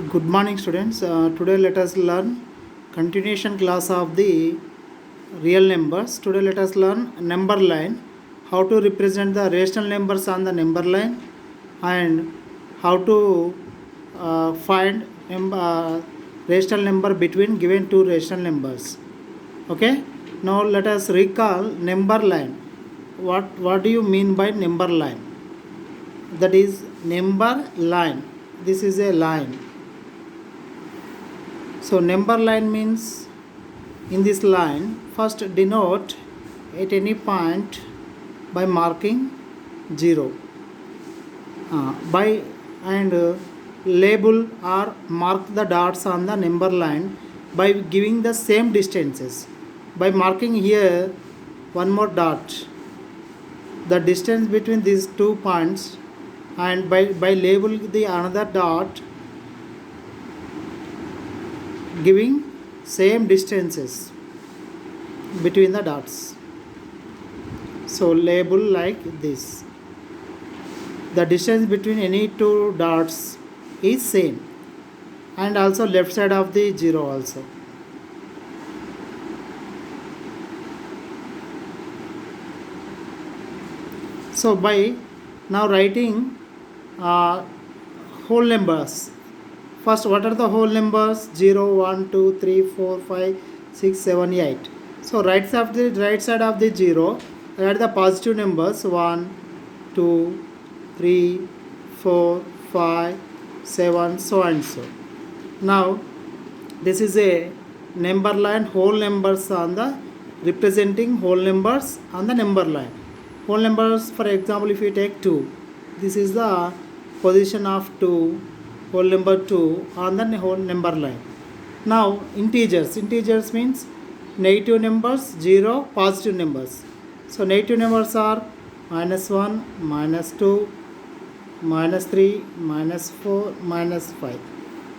Good morning, students. Today, let us learn continuation class of the real numbers. Today, let us learn number line, how to represent the rational numbers on the number line, and how to find rational number between given two rational numbers. Okay. Now, let us recall number line. What do you mean by number line? That is number line. This is a line. So number line means in this line first denote at any point by marking 0 by and label or mark the dots on the number line by giving the same distances. By marking here one more dot, the distance between these 2 points, and by labeling the another dot giving same distances between the dots. So label like this. The distance between any two dots is same, and also left side of the 0 also. So by now writing whole numbers. First, what are the whole numbers? 0, 1, 2, 3, 4, 5, 6, 7, 8. So right side of the 0, write the positive numbers 1, 2, 3, 4, 5, 7, so and so. Now this is a number line, whole numbers on the representing whole numbers on the number line. Whole numbers, for example, if you take 2, this is the position of 2, whole number 2 on the whole number line. Now integers means negative numbers, 0, positive numbers. So negative numbers are -1, -2, -3, -4, -5.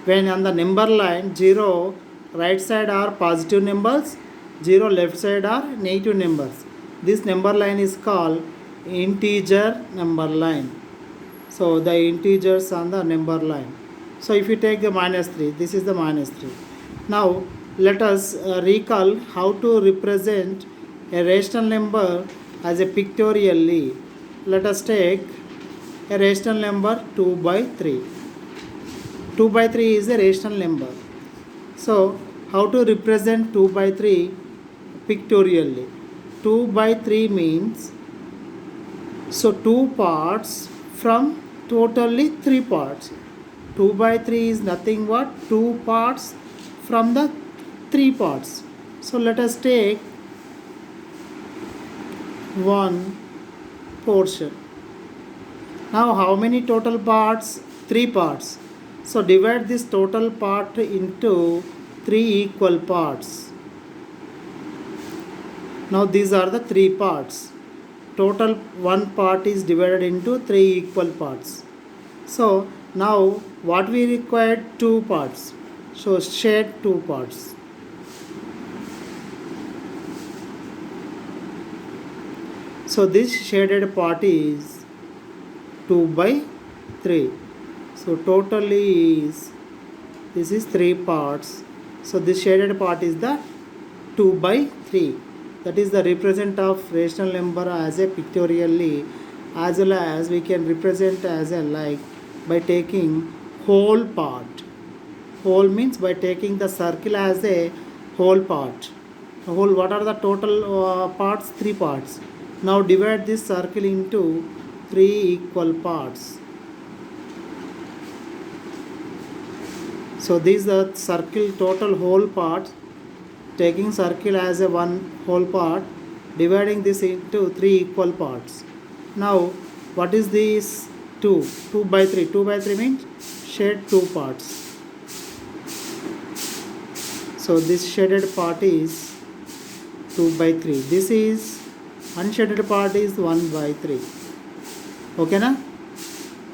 When on the number line 0 right side are positive numbers, 0 left side are negative numbers. This number line is called integer number line. So the integers on the number line. So if you take the -3, this is the -3. Now let us recall how to represent a rational number as a pictorially. Let us take a rational number 2 by 3. 2 by 3 is a rational number. So how to represent 2 by 3 pictorially? 2 by 3 means, so 2 parts from totally 3 parts. 2 by 3 is nothing but 2 parts from the 3 parts. So let us take one portion. Now how many total parts? 3 parts. So divide this total part into 3 equal parts. Now these are the 3 parts. Total one part is divided into 3 equal parts. So now what we required? 2 parts. So shade 2 parts. So this shaded part is 2 by 3. So totally is, this is 3 parts. So this shaded part is the 2 by 3. That is the represent of rational number as a pictorially, as well as we can represent as a like by taking whole part. Whole means by taking the circle as a whole part. Whole, what are the total parts? 3 parts. Now divide this circle into 3 equal parts. So these are the circle total whole part. Taking circle as a one whole part, dividing this into 3 equal parts. Now what is this? 2 by 3. 2 by 3 means shade 2 parts. So this shaded part is 2 by 3. This is unshaded part is 1 by 3. Okay na?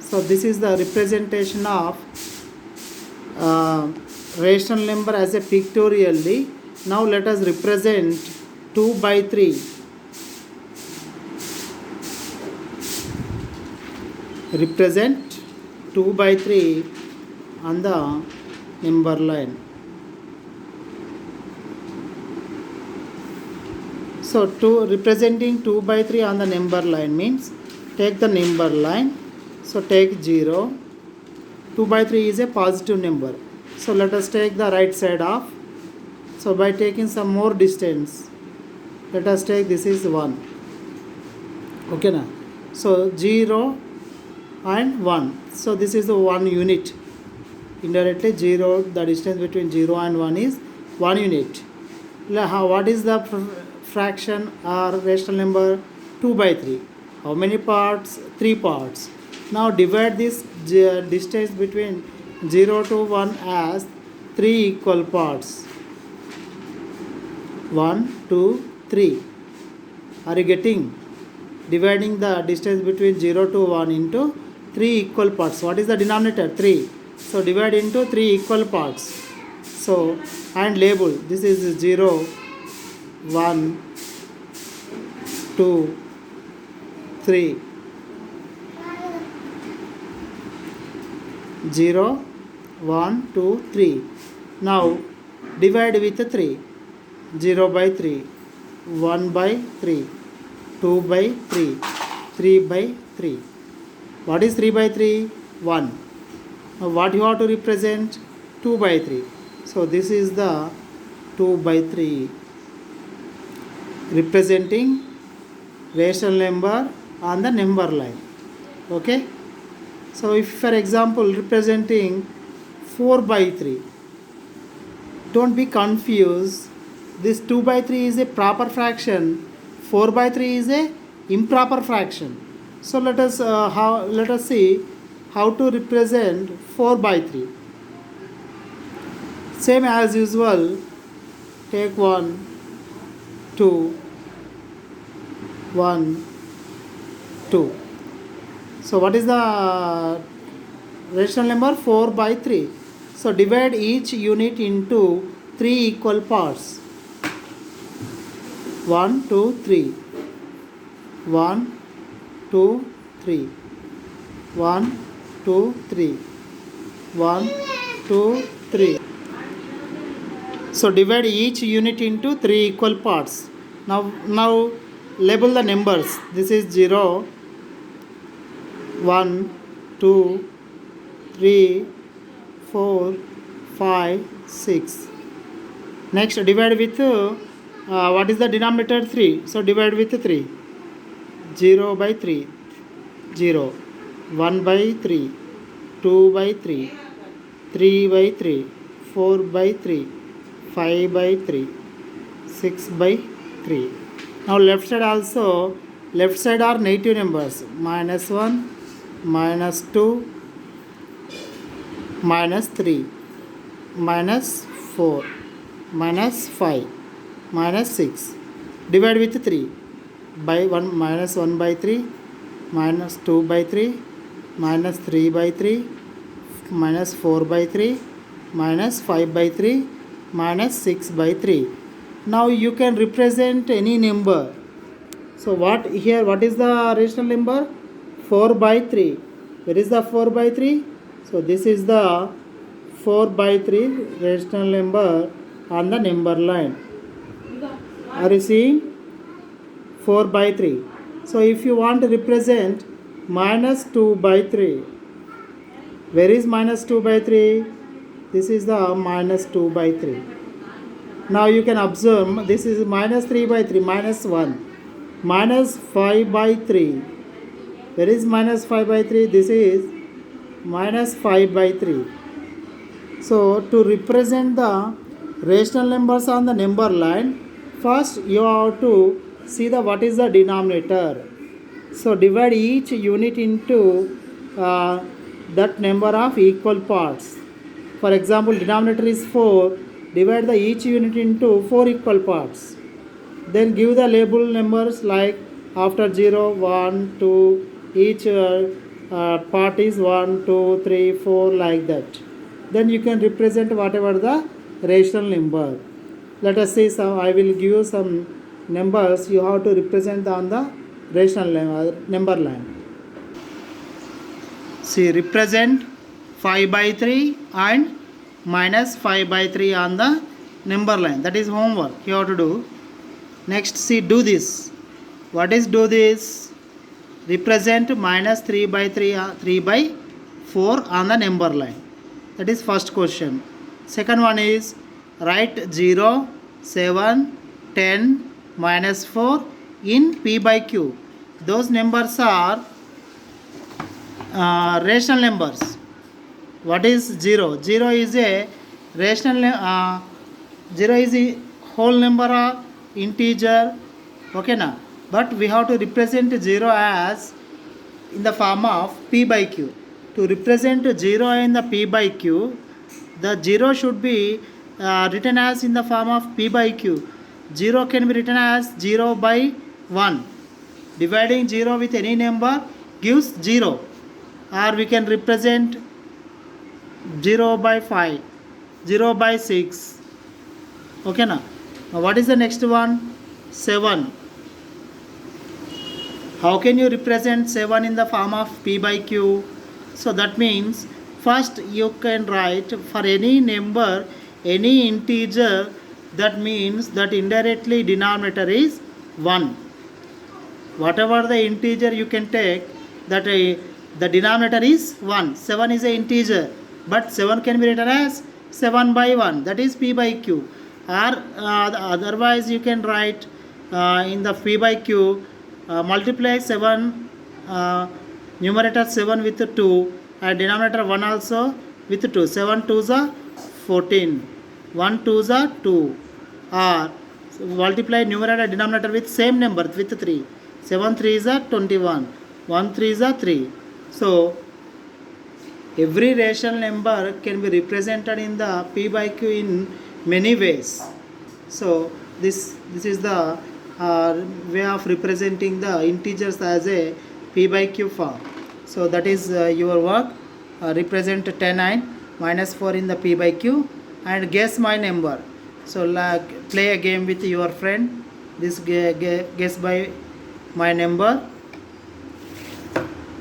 So this is the representation of rational number as a pictorially. Now let us represent 2 by 3. Represent 2 by 3 on the number line. So representing 2 by 3 on the number line means take the number line. So take 0. 2 by 3 is a positive number. So let us take the right side off. So by taking some more distance, let us take this is 1. Okay na? So 0 and 1. So this is the 1 unit. Indirectly 0, the distance between 0 and 1 is 1 unit. What is the fraction or rational number? 2 by 3. How many parts? 3 parts. Now divide this distance between 0 to 1 as 3 equal parts. 1, 2, 3. Are you getting? Dividing the distance between 0 to 1 into 3 equal parts. What is the denominator? 3. So divide into 3 equal parts. So and label. This is 0, 1, 2, 3. 0, 1, 2, 3. Now divide with 3. 0 by 3, 1 by 3, 2 by 3, 3 by 3. What is 3 by 3? 1. Now what you have to represent? 2 by 3. So this is the 2 by 3 representing rational number on the number line. Okay. So if for example representing 4 by 3, don't be confused. This 2 by 3 is a proper fraction, 4 by 3 is a improper fraction. So let us see how to represent 4 by 3. Same as usual, take 1, 2, 1, 2. So what is the rational number? 4 by 3. So divide each unit into 3 equal parts. 1, 2, 3. 1, 2, 3. 1, 2, 3. 1, 2, 3. So divide each unit into 3 equal parts. Now label the numbers. This is 0, 1, 2, 3, 4, 5, 6. Next divide with what is the denominator? 3. So divide with 3. 0 by 3, 0. 1 by 3, 2 by 3, 3 by 3, 4 by 3, 5 by 3, 6 by 3. Now left side also, left side are negative numbers. Minus 1, minus 2, minus 3, minus 4, minus 5, minus 6. Divide with 3. By 1, minus 1 by 3, minus 2 by 3, minus 3 by 3, minus 4 by 3, minus 5 by 3, minus 6 by 3. Now you can represent any number. So what is the rational number? 4 by 3. Where is the 4 by 3? So this is the 4 by 3 rational number on the number line. Are you seeing? 4 by 3. So if you want to represent minus 2 by 3, where is minus 2 by 3? This is the minus 2 by 3. Now you can observe this is minus 3 by 3, minus 1. Minus 5 by 3. Where is minus 5 by 3? This is minus 5 by 3. So to represent the rational numbers on the number line, first you have to see what is the denominator. So divide each unit into that number of equal parts. For example, denominator is 4. Divide each unit into 4 equal parts. Then give the label numbers like after 0, 1, 2. Each part is 1, 2, 3, 4 like that. Then you can represent whatever the rational number. Let us say I will give you some numbers you have to represent on the rational number line. See, represent 5 by 3 and minus 5 by 3 on the number line. That is homework you have to do. Next, see, do this. What is do this? Represent minus 3 by 3, 3 by 4 on the number line. That is first question. Second one is write 0, 7, 10, minus 4 in P by Q. Those numbers are rational numbers. What is 0? 0 is a rational 0 is a whole number or integer. Okay na? But we have to represent 0 as in the form of P by Q. To represent 0 in the P by Q, the 0 should be written as in the form of P by Q. 0 can be written as 0 by 1. Dividing 0 with any number gives 0. Or we can represent 0 by 5, 0 by 6. Okay na? Now what is the next one? 7. How can you represent 7 in the form of P by Q? So that means first you can write for any number, any integer, that means that indirectly denominator is 1. Whatever the integer you can take, that the denominator is 1. 7 is an integer, but 7 can be written as 7 by 1, that is P by Q. Or otherwise you can write in the P by Q, multiply 7, numerator 7 with 2 and denominator 1 also with 2. 7 2s are 14, 1 2s are 2. Or multiply numerator denominator with same number with 3. 7 3s are 21, 1 3s are 3. So every rational number can be represented in the P by Q in many ways. So this is the way of representing the integers as a P by Q form. So that is your work. Represent 10 and minus 4 in the P by Q and guess my number. So play a game with your friend. This guess by my number.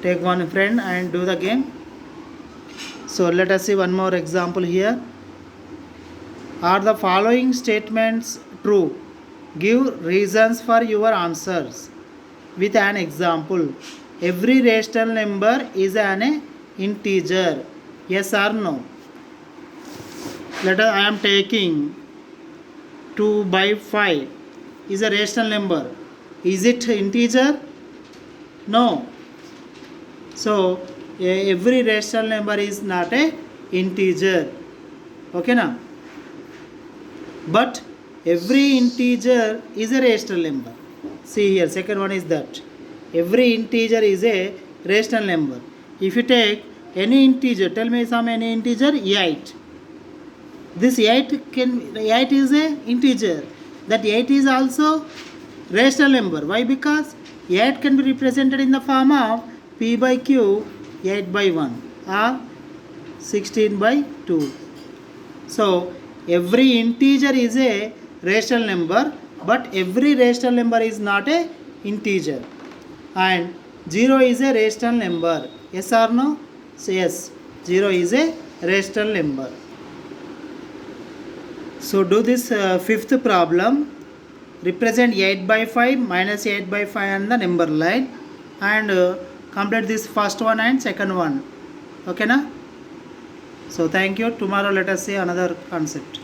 Take one friend and do the game. So let us see one more example here. Are the following statements true? Give reasons for your answers with an example. Every rational number is an integer. Yes or no? I am taking 2 by 5 is a rational number. Is it integer? No. So every rational number is not a integer. Okay na? But every integer is a rational number. See here, second one is that every integer is a rational number. If you take any integer, tell me some any integer, 8. This 8 is a integer. That 8 is also rational number. Why? Because 8 can be represented in the form of P by Q, 8 by 1 or 16 by 2. So every integer is a rational number, but every rational number is not a integer. And 0 is a rational number. Yes or no? So yes, 0 is a rational number. So do this fifth problem. Represent 8 by 5 minus 8 by 5 on the number line and complete this first one and second one. Okay na? So thank you. Tomorrow let us see another concept.